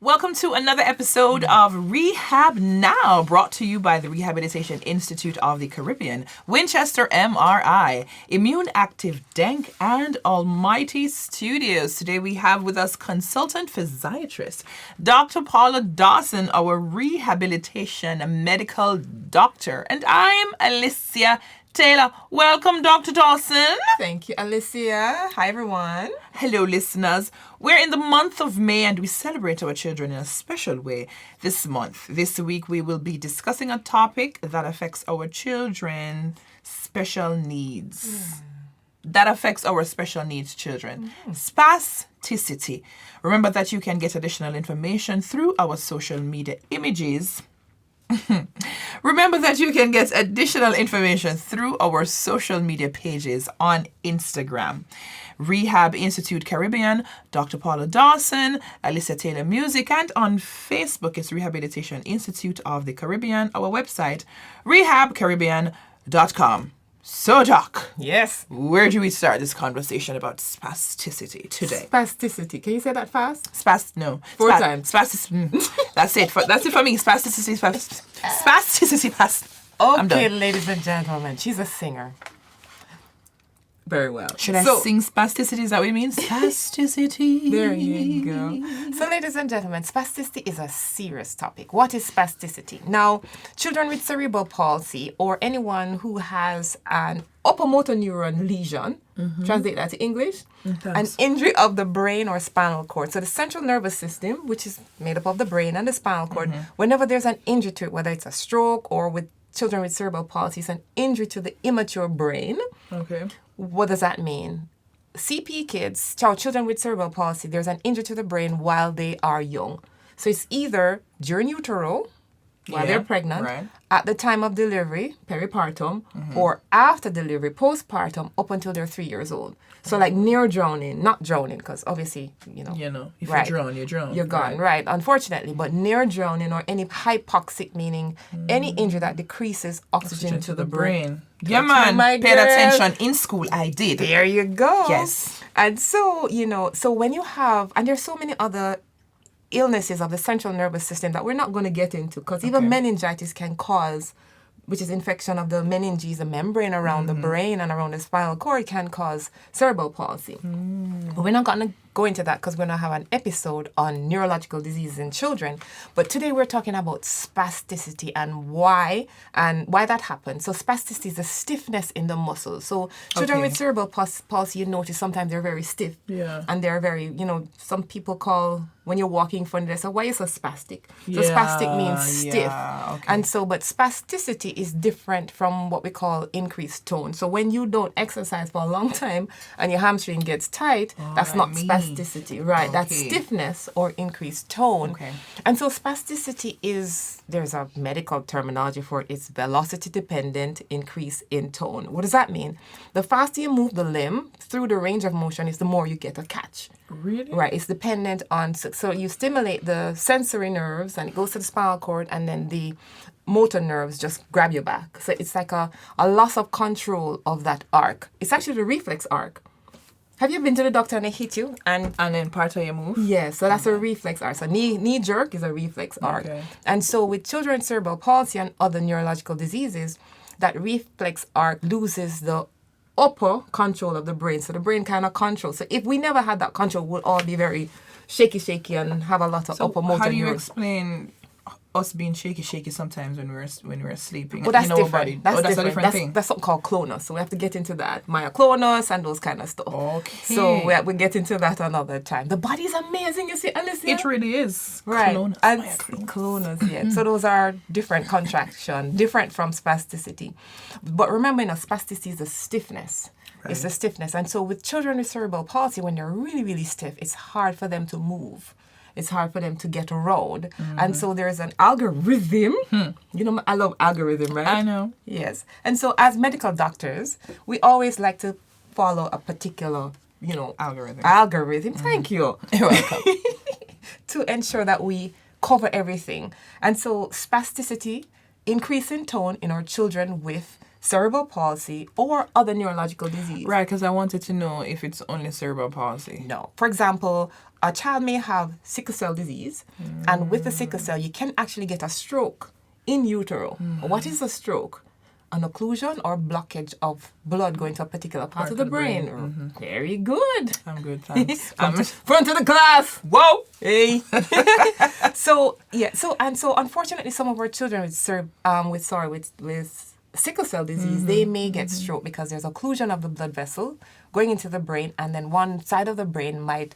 Welcome to another episode of Rehab Now, brought to you by the Rehabilitation Institute of the Caribbean, Winchester MRI, Immune Active Denk, and Almighty Studios. Today we have with us consultant physiatrist, Dr. Paula Dawson, our rehabilitation medical doctor. And I'm Alicia Taylor. Welcome, Dr. Dawson. Thank you, Alicia. Hi, everyone. Hello, listeners. We're in the month of May and we celebrate our children in a special way this month. This week, we will be discussing a topic that affects our children, special needs. That affects our special needs children. Spasticity. Remember that you can get additional information through our social media images. Remember that you can get additional information through our social media pages on Instagram. Rehab Institute Caribbean, Dr. Paula Dawson, Alicia Taylor Music, and on Facebook it's Rehabilitation Institute of the Caribbean. Our website, rehabcaribbean.com. So, Doc. Yes. Where do we start this conversation about spasticity today? Spasticity. Can you say that fast? No. Four times. Spasticity. That's it. That's it for me. Spasticity. Spasticity. I'm Okay, done. ladies and gentlemen. She's a singer. Very well. Should I sing spasticity? Is that what you mean? Spasticity. There you go. So, ladies and gentlemen, spasticity is a serious topic. What is spasticity? Now, children with cerebral palsy or anyone who has an upper motor neuron lesion, translate that to English, an injury of the brain or spinal cord. So the central nervous system, which is made up of the brain and the spinal cord, whenever there's an injury to it, whether it's a stroke or with children with cerebral palsy, it's an injury to the immature brain. Okay. What does that mean? CP kids, children with cerebral palsy, there's an injury to the brain while they are young. So it's either during utero, while they're pregnant, at the time of delivery, peripartum, or after delivery, postpartum, up until they're 3 years old. So like near drowning, not drowning, because obviously, if you drown, you drown. You're gone, right, unfortunately. But near drowning or any hypoxic, meaning any injury that decreases oxygen to the brain. Yeah, man, paid attention in school, I did. There you go. Yes. And so, so when you have, and there's so many other illnesses of the central nervous system that we're not going to get into, because even meningitis can cause, which is infection of the meninges, the membrane around the brain and around the spinal cord, can cause cerebral palsy. But we're not going to go into that because we're going to have an episode on neurological diseases in children. But today we're talking about spasticity and why that happens. So spasticity is a stiffness in the muscles. So children with cerebral palsy, you notice sometimes they're very stiff. Yeah. And they're very, some people call, when you're walking funny, they say, why are you so spastic? So spastic means stiff. Yeah, okay. And so, but spasticity is different from what we call increased tone. So when you don't exercise for a long time and your hamstring gets tight, that's not spasticity, right? That's stiffness or increased tone. Okay. And so spasticity is, there's a medical terminology for it, it's velocity-dependent increase in tone. What does that mean? The faster you move the limb through the range of motion is the more you get a catch. Really? Right, it's dependent on, so you stimulate the sensory nerves and it goes to the spinal cord and then the motor nerves just grab you back. So it's like a loss of control of that arc. It's actually the reflex arc. Have you been to the doctor and they hit you? And then part of your move? Yeah, so that's a reflex arc. So knee jerk is a reflex arc. Okay. And so with children with cerebral palsy and other neurological diseases, that reflex arc loses the upper control of the brain. So the brain cannot control. So if we never had that control, we'll all be very shaky and have a lot of upper motor how do you neurons. explain us being shaky sometimes when we're sleeping? Well, that's different. Body? That's a different. different thing. That's something called clonus. So we have to get into that. Myoclonus and those kind of stuff. Okay. So we get into that another time. The body is amazing, you see, Alicia. It really is. Right. Clonus. And clonus, yeah. So those are different contraction, different from spasticity. But remember, spasticity is a stiffness. Right. It's a stiffness. And so with children with cerebral palsy, when they're really, really stiff, it's hard for them to move. It's hard for them to get around. And so there's an algorithm. I love algorithm, right? I know. Yes. And so as medical doctors, we always like to follow a particular, algorithm. Thank you. You're welcome. To ensure that we cover everything. And so spasticity, increase in tone in our children with cerebral palsy, or other neurological disease. Right, because I wanted to know if it's only cerebral palsy. No. For example, a child may have sickle cell disease, and with the sickle cell, you can actually get a stroke in utero. What is a stroke? An occlusion or blockage of blood going to a particular part of the brain. Very good. I'm good, thanks. Front of the class. Whoa. Hey. So unfortunately, some of our children with sickle cell disease, they may get stroke because there's occlusion of the blood vessel going into the brain, and then one side of the brain might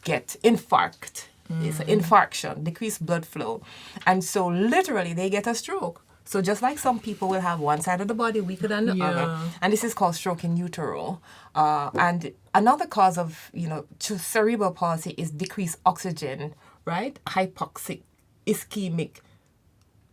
get infarct. It's an infarction, decreased blood flow. And so literally they get a stroke. So just like some people will have one side of the body weaker than the other, and this is called stroke in utero. And another cause of, cerebral palsy is decreased oxygen, right? Hypoxic ischemic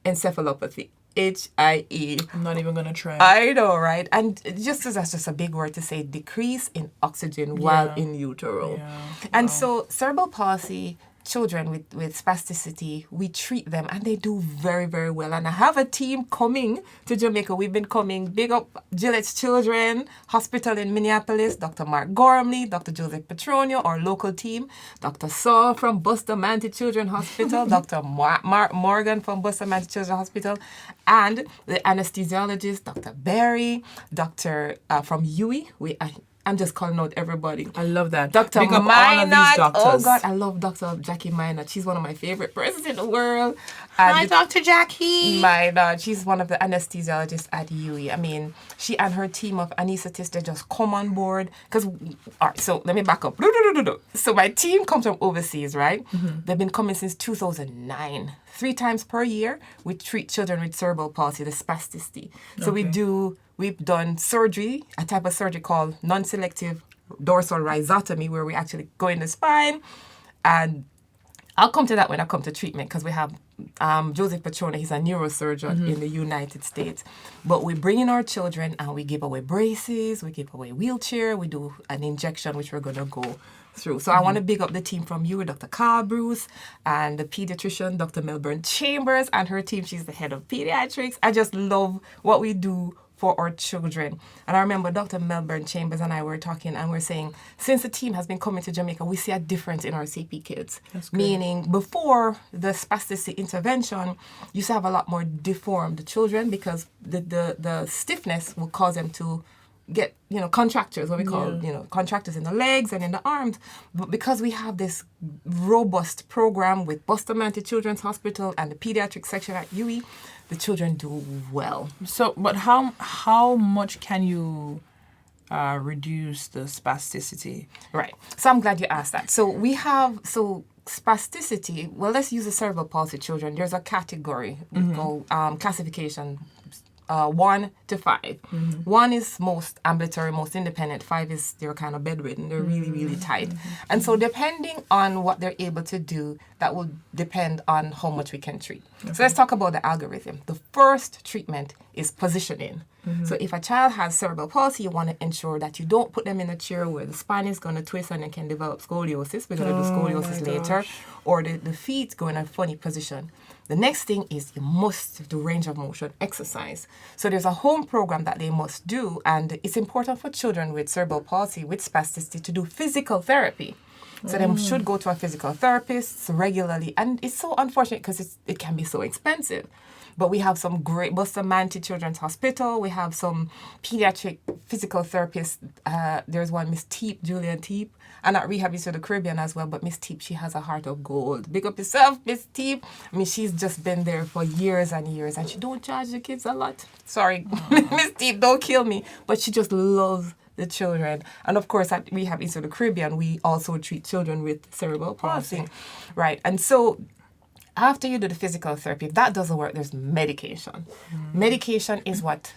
encephalopathy. HIE. I'm not even going to try. I know, right? And that's just a big word to say decrease in oxygen while in utero. Yeah. And so cerebral palsy children with spasticity, we treat them and they do very, very well. And I have a team coming to Jamaica. We've been coming. Big up Gillette's Children Hospital in Minneapolis, Dr. Mark Gormley, Dr. Joseph Petronio, our local team, Dr. Saw from Bustamante Children's Hospital, Dr. Mark Morgan from Bustamante Children's Hospital, and the anesthesiologist, Dr. Berry, Dr. From UWI. I'm just calling out everybody. I love that. Dr. Pick up all of these doctors. Oh, God, I love Dr. Jackie Minot. She's one of my favorite persons in the world. Hi, Dr. Jackie. Minot. She's one of the anesthesiologists at UWI. I mean, she and her team of anesthetists, they just come on board. All right, so let me back up. So my team comes from overseas, right? Mm-hmm. They've been coming since 2009. 3 times per year, we treat children with cerebral palsy, the spasticity. So we've done surgery, a type of surgery called non-selective dorsal rhizotomy, where we actually go in the spine. And I'll come to that when I come to treatment, because we have Joseph Petrona, he's a neurosurgeon in the United States. But we bring in our children and we give away braces, we give away wheelchair, we do an injection, which we're going to go through. So I want to big up the team from you, Dr. Carl Bruce, and the pediatrician, Dr. Melbourne Chambers, and her team. She's the head of pediatrics. I just love what we do for our children. And I remember Dr. Melbourne Chambers and I were talking, and we're saying, since the team has been coming to Jamaica, we see a difference in our CP kids. Meaning, before the spasticity intervention, you used to have a lot more deformed children because the stiffness will cause them to get, contractures, what we call, contractures in the legs and in the arms. But because we have this robust program with Bustamante Children's Hospital and the pediatric section at UWI, the children do well. So, but how much can you reduce the spasticity? Right. So I'm glad you asked that. So spasticity, well, let's use the cerebral palsy children. There's a category, classification, 1 to 5. 1 is most ambulatory, most independent. 5 is they're kind of bedridden. They're really, really tight. And so depending on what they're able to do, that will depend on how much we can treat. So let's talk about the algorithm. The first treatment is positioning. So if a child has cerebral palsy, you want to ensure that you don't put them in a chair where the spine is going to twist and they can develop scoliosis. We're going to do scoliosis later. Or the feet go in a funny position. The next thing is you must do range of motion exercise. So there's a home program that they must do, and it's important for children with cerebral palsy, with spasticity, to do physical therapy. So they should go to a physical therapist regularly. And it's so unfortunate because it can be so expensive. But we have some great Bustamante Children's Hospital. We have some pediatric physical therapists. There's one, Miss Teep, Julian Teep. And at Rehab Now, the Caribbean as well. But Miss Teep, she has a heart of gold. Big up yourself, Miss Teep. I mean, she's just been there for years and years. And she don't charge the kids a lot. Sorry, Miss Teep, don't kill me. But she just loves the children. And of course, at Rehab Now, the Caribbean, we also treat children with cerebral palsy. Right. And so after you do the physical therapy, if that doesn't work, there's medication. Medication is what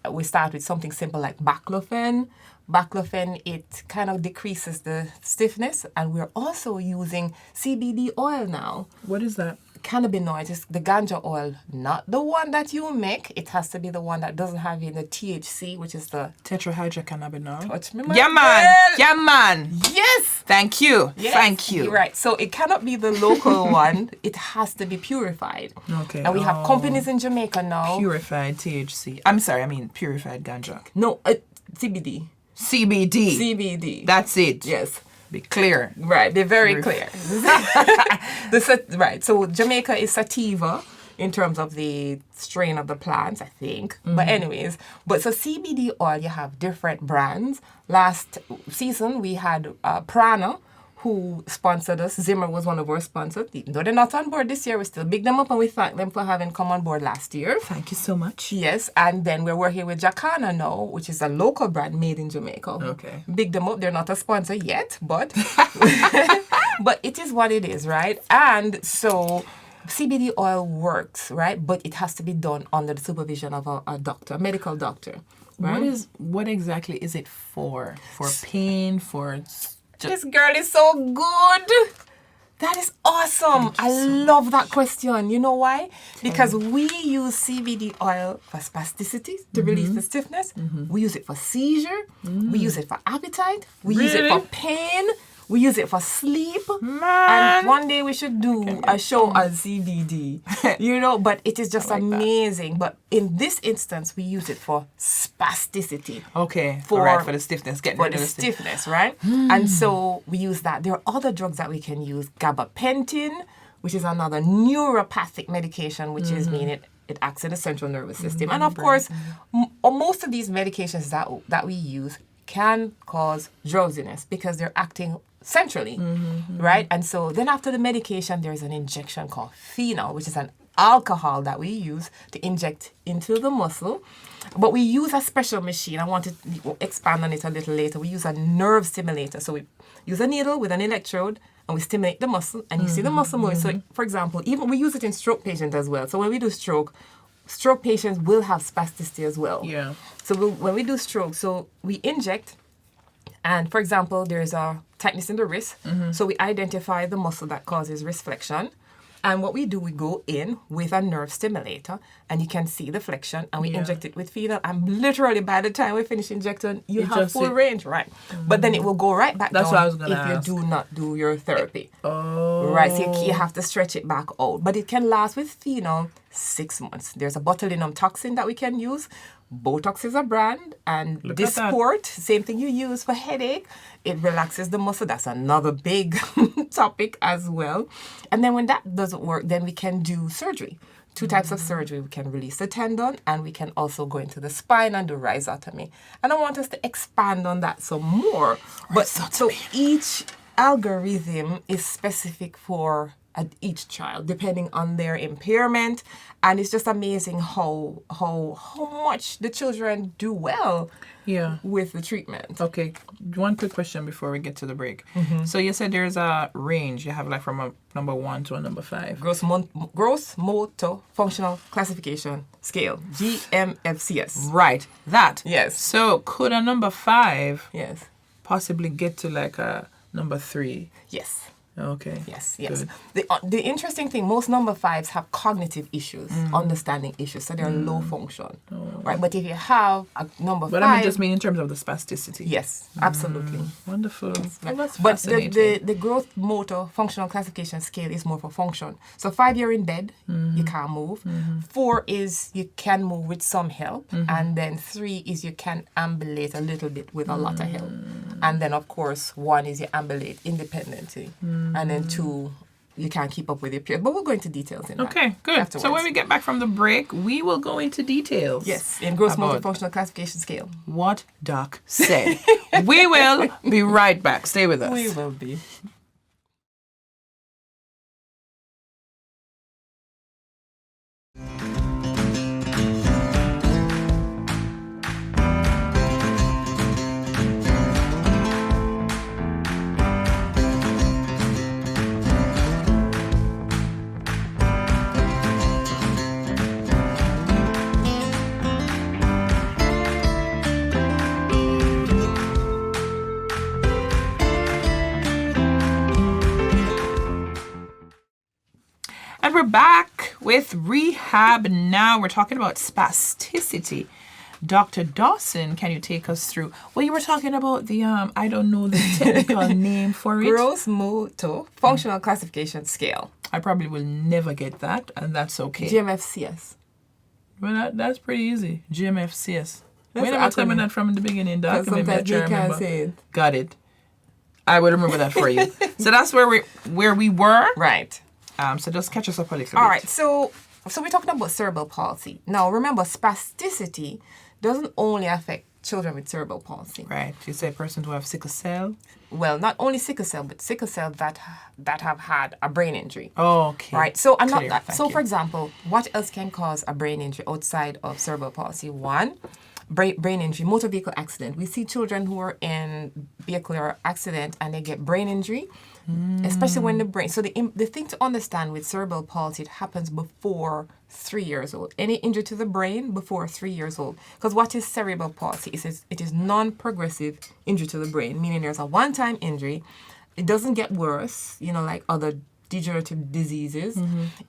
we start with something simple like baclofen. Baclofen, it kind of decreases the stiffness, and we're also using CBD oil now. What is that? cannabinoids is the ganja oil, not the one that you make. It has to be the one that doesn't have in the THC, which is the Tetrahydrocannabinol. touch me, my Yeah, man. girl. Yeah, man. Yes. Thank you. Yes, Thank you. you're right. So it cannot be the local one. It has to be purified. Okay. And we have companies in Jamaica now. Purified THC. I'm sorry, I mean purified ganja. No, CBD. CBD. CBD. That's it. Yes. Be clear. Right, be very clear. Right, so Jamaica is sativa in terms of the strain of the plants, I think. But anyways, so CBD oil, you have different brands. Last season, we had Prana, who sponsored us. Zimmer was one of our sponsors. Even though they're not on board this year, we still big them up and we thank them for having come on board last year. Thank you so much. Yes, and then we're working with Jacana now, which is a local brand made in Jamaica. Okay. Big them up. They're not a sponsor yet, but but it is what it is, right? And so CBD oil works, right? But it has to be done under the supervision of a doctor, a medical doctor. Right? What exactly is it for? For pain, for This girl is so good. That is awesome. I love that question. You know why? Because we use CBD oil for spasticity, to relieve the stiffness. We use it for seizure. We use it for appetite. We use it for pain. We use it for sleep. Man. And one day we should do a show on CBD. But it is just amazing. But in this instance, we use it for spasticity. Okay. For the stiffness. Getting for rid of the the stiffness. stiffness, right? And so we use that. There are other drugs that we can use. Gabapentin, which is another neuropathic medication, which is meaning it acts in the central nervous system. And of course, most of these medications that we use can cause drowsiness because they're acting centrally, right? And so then after the medication, there's an injection called phenol, which is an alcohol that we use to inject into the muscle. But we use a special machine. I want to expand on it a little later. We use a nerve stimulator. So we use a needle with an electrode and we stimulate the muscle and you see the muscle moving. So for example, even we use it in stroke patients as well. So when we do stroke patients will have spasticity as well. Yeah. So when we do stroke, so we inject, and for example, there's a tightness in the wrist. So we identify the muscle that causes wrist flexion. And what we do, we go in with a nerve stimulator, and you can see the flexion, and we inject it with phenol. And literally, by the time we finish injecting, you have full range, right? But then it will go right back That's down what I was gonna ask. you do not do your therapy. Oh. Right, so you have to stretch it back out. But it can last with phenol 6 months. There's a botulinum toxin that we can use. Botox is a brand, and Dysport, same thing you use for headache. It relaxes the muscle. That's another big topic as well. And then when that doesn't work, then we can do surgery. 2 types of surgery. We can release the tendon, and we can also go into the spine and do rhizotomy. And I want us to expand on that some more. But so each algorithm is specific for each child, depending on their impairment. And it's just amazing how much the children do well with the treatment. Okay, one quick question before we get to the break. So you said there's a range. You have like from a number 1 to a number 5. Gross motor functional classification scale, GMFCS. Right, that. Yes. So could a number 5 Yes. possibly get to like a number 3? Yes. Okay. Yes. Good. The interesting thing, most number 5s have cognitive issues, understanding issues, so they're low function, right? But if you have a number 5, But I just mean in terms of the spasticity. yes, absolutely. Wonderful. Well, that's But fascinating. the growth motor functional classification scale is more for function. So 5, you're in bed, you can't move. 4 is you can move with some help, and then 3 is you can ambulate a little bit with a lot of help, and then of course 1 is you ambulate independently. And then 2, you can't keep up with your peers. But we'll go into details in that. Okay, good. afterwards. So when we get back from the break, we will go into details. Yes, in gross motor about functional classification scale. what Doc said. We will be right back. Stay with us. We will be. And we're back with Rehab Now. We're talking about spasticity. Dr. Dawson, can you take us through? Well, you were talking about the, I don't know the technical name for it. Gross motor functional classification scale. I probably will never get that, and that's okay. GMFCS. Well, that's pretty easy. GMFCS. That's Wait, never tell me that from the beginning, Doc. Sometimes they can't say it. Got it. I will remember that for you. So that's where we were. Right. So just catch us up a little bit. All right. So we're talking about cerebral palsy. Now, remember, spasticity doesn't only affect children with cerebral palsy. Right. You say persons who have sickle cell. Well, not only sickle cell, but sickle cell that have had a brain injury. Oh, okay. Right. So Clear, for example, what else can cause a brain injury outside of cerebral palsy? One, brain injury, motor vehicle accident. We see children who are in vehicular accident and they get brain injury, especially when the brain. So the thing to understand with cerebral palsy, it happens before 3 years old. Any injury to the brain before 3 years old. Because what is cerebral palsy? It is non-progressive injury to the brain, meaning there's a one-time injury. It doesn't get worse, like other degenerative diseases.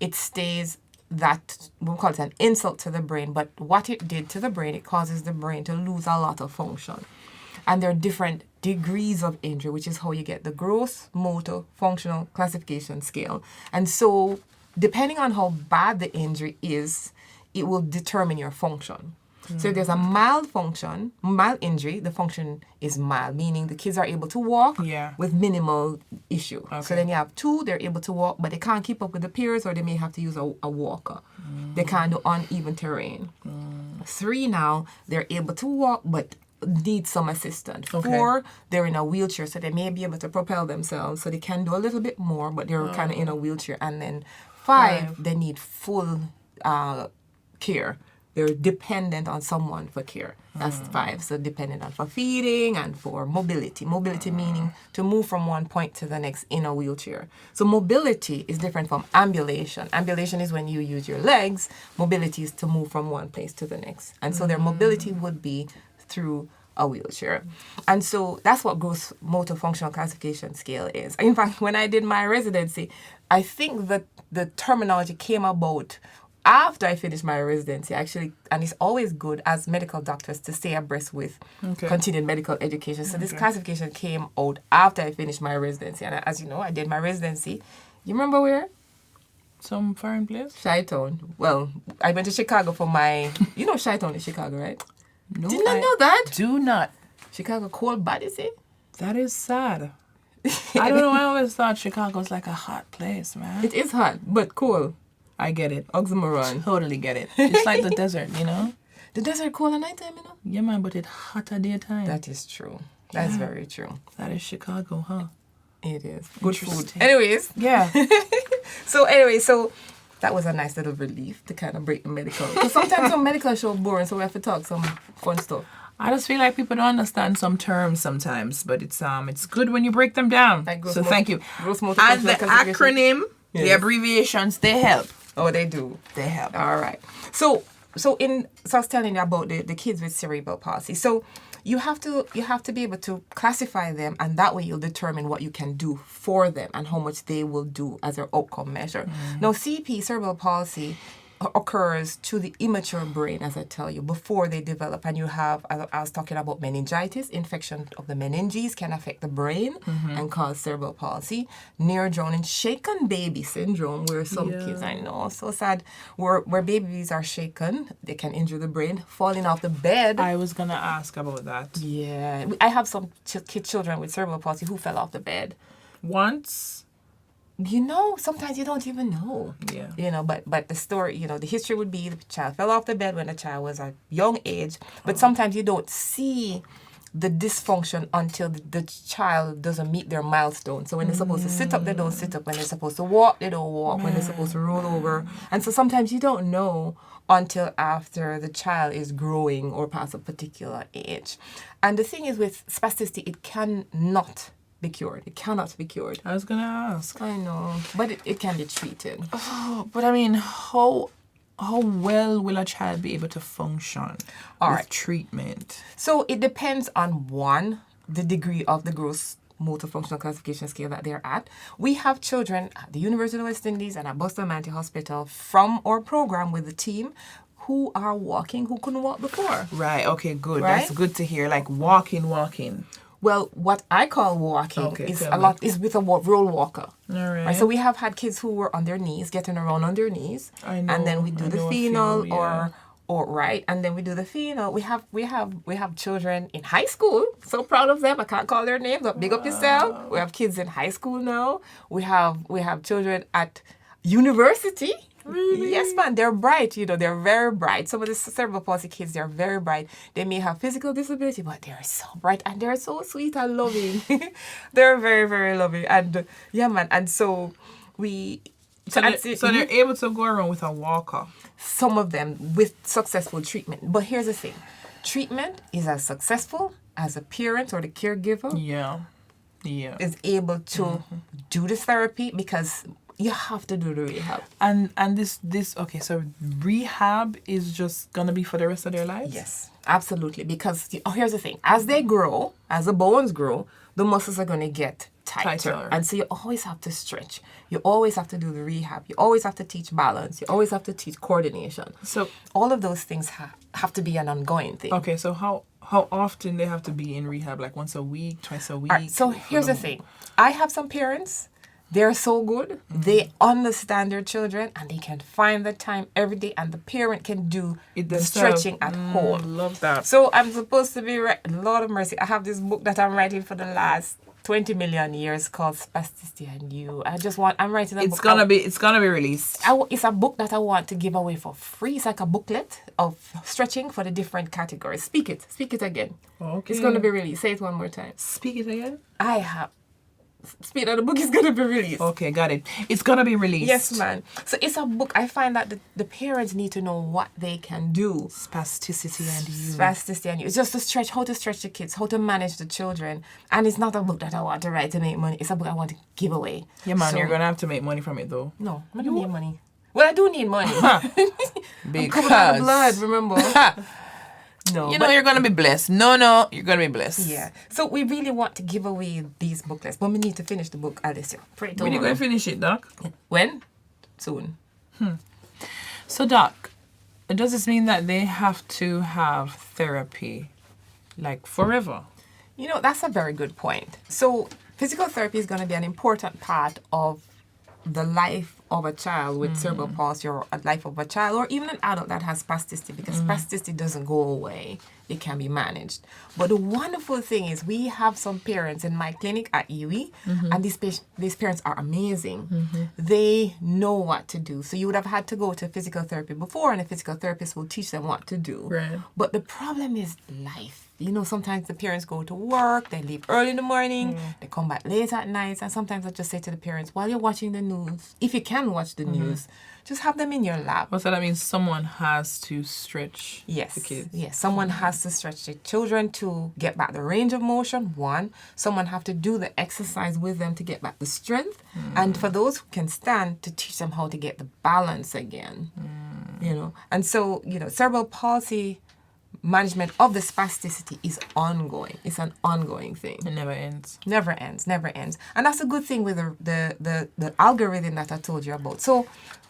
It stays that, we'll call it an insult to the brain, but what it did to the brain, it causes the brain to lose a lot of function. And there are different degrees of injury, which is how you get the gross motor functional classification scale. And so, depending on how bad the injury is, it will determine your function. So if there's a mild injury, the function is mild, meaning the kids are able to walk with minimal issue. Okay. So then you have 2, they're able to walk, but they can't keep up with the peers, or they may have to use a walker. They can't do uneven terrain. 3 now, they're able to walk, but need some assistance. Okay. 4, they're in a wheelchair, so they may be able to propel themselves, so they can do a little bit more, but they're kind of in a wheelchair. And then 5, they need full care. They're dependent on someone for care. That's 5. So dependent on for feeding and for mobility. Mobility meaning to move from one point to the next in a wheelchair. So mobility is different from ambulation. Ambulation is when you use your legs. Mobility is to move from one place to the next. And so their mobility would be through a wheelchair. And so that's what gross motor functional classification scale is. In fact, when I did my residency, I think that the terminology came about after I finished my residency, actually, and it's always good as medical doctors to stay abreast with continued medical education. So this classification came out after I finished my residency. And as you know, I did my residency. You remember where? Some foreign place? Chi-Town. Well, I went to Chicago for my... You know Chi-Town is Chicago, right? No, Did not know that? Do not. Chicago cold body, see? That is sad. I don't know. I always thought Chicago was like a hot place, man. It is hot, but cool. I get it. Oxymoron. Totally get it. It's like the desert, The desert cold at nighttime, Yeah, man, but it's hot at daytime. That is true. That's very true. That is Chicago, huh? It is. Good food. Anyways. Yeah. So that was a nice little relief to kind of break the medical. Because sometimes some medical show boring, so we have to talk some fun stuff. I just feel like people don't understand some terms sometimes, but it's good when you break them down. So thank you. And the acronym, the abbreviations, they help. Oh, they do. They help. All right. So I was telling you about the kids with cerebral palsy. So you have to be able to classify them, and that way you'll determine what you can do for them and how much they will do as their outcome measure. Now, CP, cerebral palsy, occurs to the immature brain, as I tell you, before they develop. And you have, I was talking about meningitis, infection of the meninges can affect the brain and cause cerebral palsy. Near drowning, shaken baby syndrome, where some kids, I know, so sad, where babies are shaken, they can injure the brain. Falling off the bed. I was going to ask about that. Yeah. I have some children with cerebral palsy who fell off the bed. Once? Sometimes you don't even know. Yeah. But the story, the history would be the child fell off the bed when the child was a young age. But sometimes you don't see the dysfunction until the child doesn't meet their milestone. So when they're supposed to sit up, they don't sit up. When they're supposed to walk, they don't walk. When they're supposed to roll over. And so sometimes you don't know until after the child is growing or past a particular age. And the thing is with spasticity, it cannot be cured. It cannot be cured. I was going to ask. I know. But it can be treated. Oh, but I mean, how well will a child be able to function with treatment? So it depends on, one, the degree of the gross motor functional classification scale that they're at. We have children at the University of the West Indies and at Bustamante Hospital from our program with the team who are walking, who couldn't walk before. Right. Okay, good. Right? That's good to hear. Like walking. Well, what I call walking is with a roll walker. All right. Right. So we have had kids who were on their knees, getting around on their knees. I know. And then we do the phenol yeah. or right, and then we do the phenol. We have children in high school. So proud of them. I can't call their names, but big up yourself. We have kids in high school now. We have children at university. Really? Yes, man. They're bright. They're very bright. Some of the cerebral palsy kids, they're very bright. They may have physical disability, but they're so bright and they're so sweet and loving. They're very, very loving. And yeah, man. And so we. So they're able to go around with a walker. Some of them with successful treatment. But here's the thing. Treatment is as successful as a parent or the caregiver is able to do this therapy, because you have to do the rehab. And this okay, so rehab is just gonna be for the rest of their lives? Yes, absolutely. Because here's the thing. As they grow, as the bones grow, the muscles are gonna get tighter. And so you always have to stretch. You always have to do the rehab. You always have to teach balance. You always have to teach coordination. So all of those things have to be an ongoing thing. Okay, so how often they have to be in rehab? Like once a week, twice a week? Right, so here's the thing. I have some parents, they're so good. They understand their children and they can find the time every day, and the parent can do the stretching at home. Love that. So I'm supposed to be Lord of mercy. I have this book that I'm writing for the last 20 million years called Spasticity and You. I'm writing a book. It's gonna be released. It's a book that I want to give away for free. It's like a booklet of stretching for the different categories. Speak it again. Okay. It's gonna be released. Say it one more time. Speak it again. Speak that the book is gonna be released. Okay, got it. It's gonna be released. Yes, man. So it's a book. I find that the parents need to know what they can do. Spasticity and You. Spasticity and You. It's just how to stretch the kids, how to manage the children. And it's not a book that I want to write to make money. It's a book I want to give away. Yeah, man, you're gonna have to make money from it though. No, I don't need money. Well, I do need money. Because I'm coming out of blood, remember? No, you're gonna be blessed. No, you're gonna be blessed. Yeah. So we really want to give away these booklets, but we need to finish the book, Alicia. When are you gonna finish it, Doc? When? Soon. So, Doc, does this mean that they have to have therapy, like forever? That's a very good point. So physical therapy is going to be an important part of the life of a child with cerebral palsy, or a life of a child, or even an adult that has spasticity, because spasticity doesn't go away. It can be managed. But the wonderful thing is we have some parents in my clinic at UE, and these parents are amazing. They know what to do. So you would have had to go to physical therapy before, and a physical therapist will teach them what to do. Right. But the problem is life. Sometimes the parents go to work, they leave early in the morning, they come back late at night, and sometimes I just say to the parents, while you're watching the news, if you can watch the news, just have them in your lap. So that means someone has to stretch the kids. Yes, someone has to stretch the children to get back the range of motion, one. Someone have to do the exercise with them to get back the strength. And for those who can stand, to teach them how to get the balance again. And so, cerebral palsy management of the spasticity is ongoing. It's an ongoing thing. It never ends. Never ends. And that's a good thing with the algorithm that I told you about. So,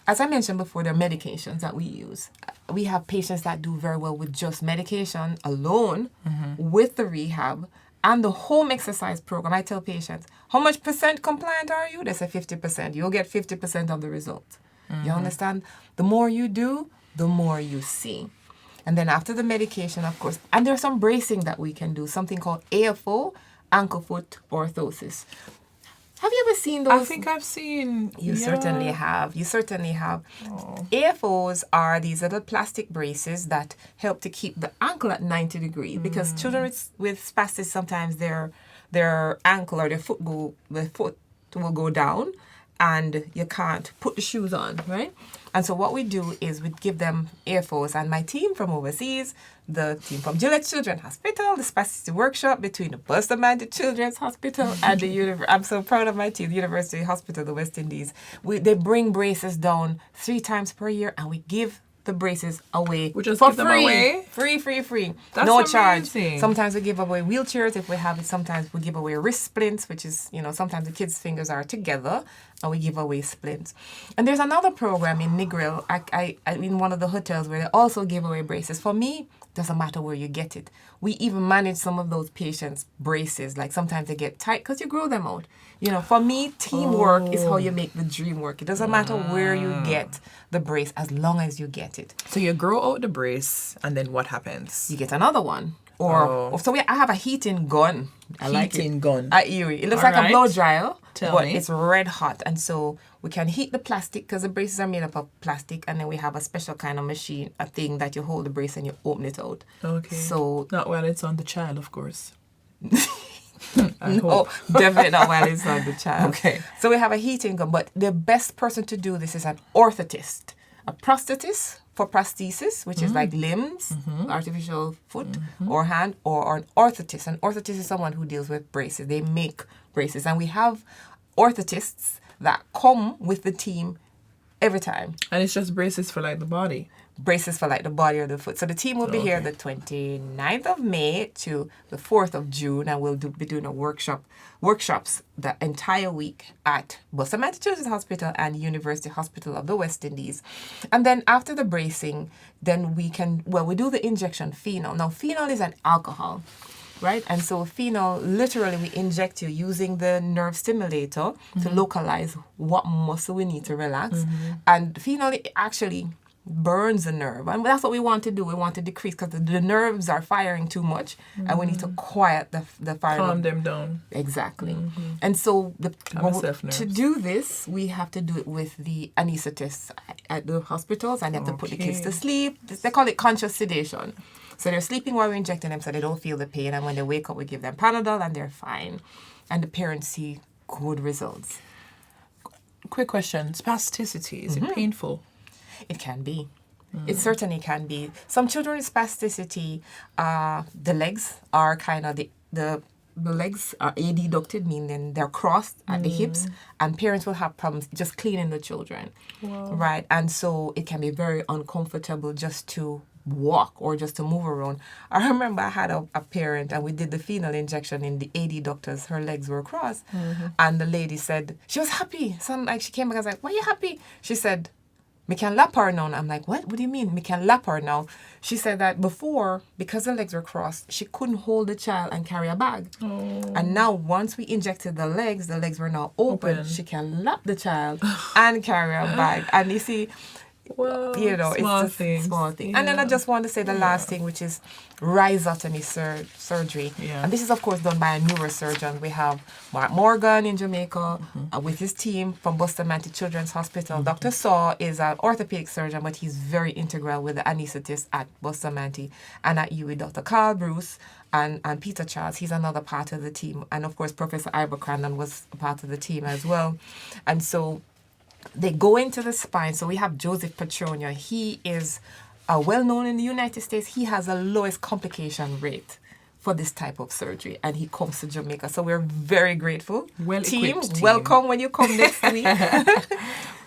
as I mentioned before, there are medications that we use. We have patients that do very well with just medication alone, with the rehab and the home exercise program. I tell patients, how much % compliant are you? They say 50%. You'll get 50% of the result. You understand? The more you do, the more you see. And then after the medication, of course, and there's some bracing that we can do, something called AFO, ankle foot orthosis. Have you ever seen those? I think I've seen. You certainly have. Oh. AFOs are these little plastic braces that help to keep the ankle at 90 degrees, because children with spasticity, sometimes their ankle or their foot will go down, and you can't put the shoes on, right? And so what we do is we give them AFOs, and my team from overseas, the team from Gillette Children's Hospital, the Spasticity Workshop between the Bustamante Children's Hospital and the I'm so proud of my team, the University Hospital, the West Indies. They bring braces down 3 times per year, and we give the braces away We just for give them free. away? Free. That's no amazing. charge. Sometimes we give away wheelchairs if we have it. Sometimes we give away wrist splints, which is, sometimes the kids' fingers are together and we give away splints. And there's another program in Negril, I in one of the hotels where they also give away braces. For me, doesn't matter where you get it. We even manage some of those patients' braces. Like sometimes they get tight because you grow them out. For me, teamwork is how you make the dream work. It doesn't matter where you get the brace as long as you get it. So you grow out the brace, and then what happens? You get another one. I have a heating gun. I like it. Heating gun. At Erie. It looks All like a right. blow dryer, but me. it's red hot. And so we can heat the plastic because the braces are made up of plastic. And then we have a special kind of machine, a thing that you hold the brace and you open it out. Okay. So not while it's on the child, of course. No, definitely not while it's on the child. Okay. So we have a heating gun, but the best person to do this is an orthotist. A prosthetist for prosthesis, which is like limbs, artificial foot or hand, or an orthotist. An orthotist is someone who deals with braces. They make braces. And we have orthotists that come with the team every time. And it's just braces for like the body. Braces for like the body or the foot. So the team will be here the 29th of May to the 4th of June, and we'll be doing workshops the entire week at Bustamante Children's Hospital and University Hospital of the West Indies. And then after the bracing, then we do the injection phenol. Now phenol is an alcohol, right? And so phenol, literally we inject you using the nerve stimulator to localize what muscle we need to relax. And phenol actually burns the nerve, and that's what we want to do. We want to decrease because the nerves are firing too much, and we need to quiet the fire. Calm them down. Exactly. And so self-nerves. to do this, we have to do it with the anesthetists at the hospitals, and they have to put the kids to sleep. They call it conscious sedation. So they're sleeping while we're injecting them, so they don't feel the pain. And when they wake up, we give them Panadol, and they're fine. And the parents see good results. Quick question: spasticity, is it painful? It can be. It certainly can be. Some children with spasticity, the legs are kind of the legs are adducted, meaning they're crossed at the hips, and parents will have problems just cleaning the children. Wow. Right? And so it can be very uncomfortable just to walk or just to move around. I remember I had a parent, and we did the phenol injection in the adductors. Her legs were crossed, and the lady said she was happy. She came back and was like, "Why are you happy?" She said, "Me can lap her now." And I'm like, what do you mean? Me can lap her now? She said that before, because the legs were crossed, she couldn't hold the child and carry a bag. And now once we injected the legs were now open. She can lap the child and carry a bag. And you see, Well, it's just small thing. Yeah. And then I just want to say the last thing, which is rhizotomy surgery. Yeah. And this is, of course, done by a neurosurgeon. We have Mark Morgan in Jamaica with his team from Bustamante Children's Hospital. Dr. Saw is an orthopedic surgeon, but he's very integral with the anesthetist at Bustamante. And at UWI, Dr. Carl Bruce and Peter Charles, he's another part of the team. And, of course, Professor Ivor Crandon was a part of the team as well. And so they go into the spine. So we have Joseph Petronia. He is well known in the United States. He has the lowest complication rate for this type of surgery, and he comes to Jamaica. So we're very grateful. Team, welcome when you come next week.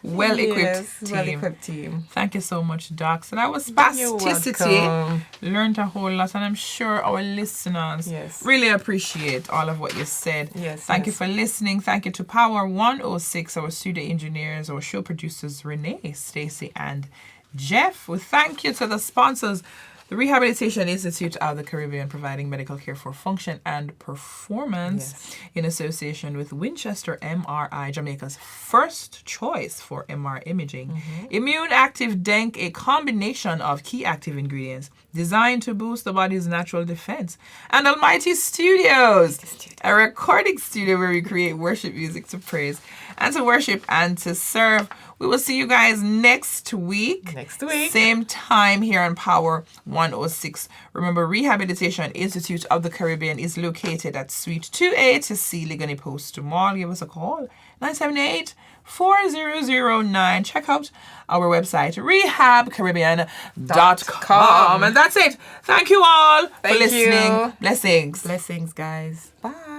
Well-equipped team. Thank you so much, Doc. So that was Spasticity. Learned a whole lot, and I'm sure our listeners really appreciate all of what you said. Thank you for listening. Thank you to Power 106, our studio engineers, our show producers, Renee, Stacy, and Jeff. We thank you to the sponsors, the Rehabilitation Institute of the Caribbean, providing medical care for function and performance in association with Winchester MRI, Jamaica's first choice for MR imaging. Immune Active Denk, a combination of key active ingredients designed to boost the body's natural defense. And Almighty Studios, a recording studio where we create worship music to praise and to worship and to serve. We will see you guys next week. Same time here on Power 106. Remember, Rehabilitation Institute of the Caribbean is located at Suite 2A to C, Ligoni Post Mall. Give us a call, 978-4009. Check out our website, rehabcaribbean.com. And that's it. Thank you all for listening. Blessings. Blessings, guys. Bye.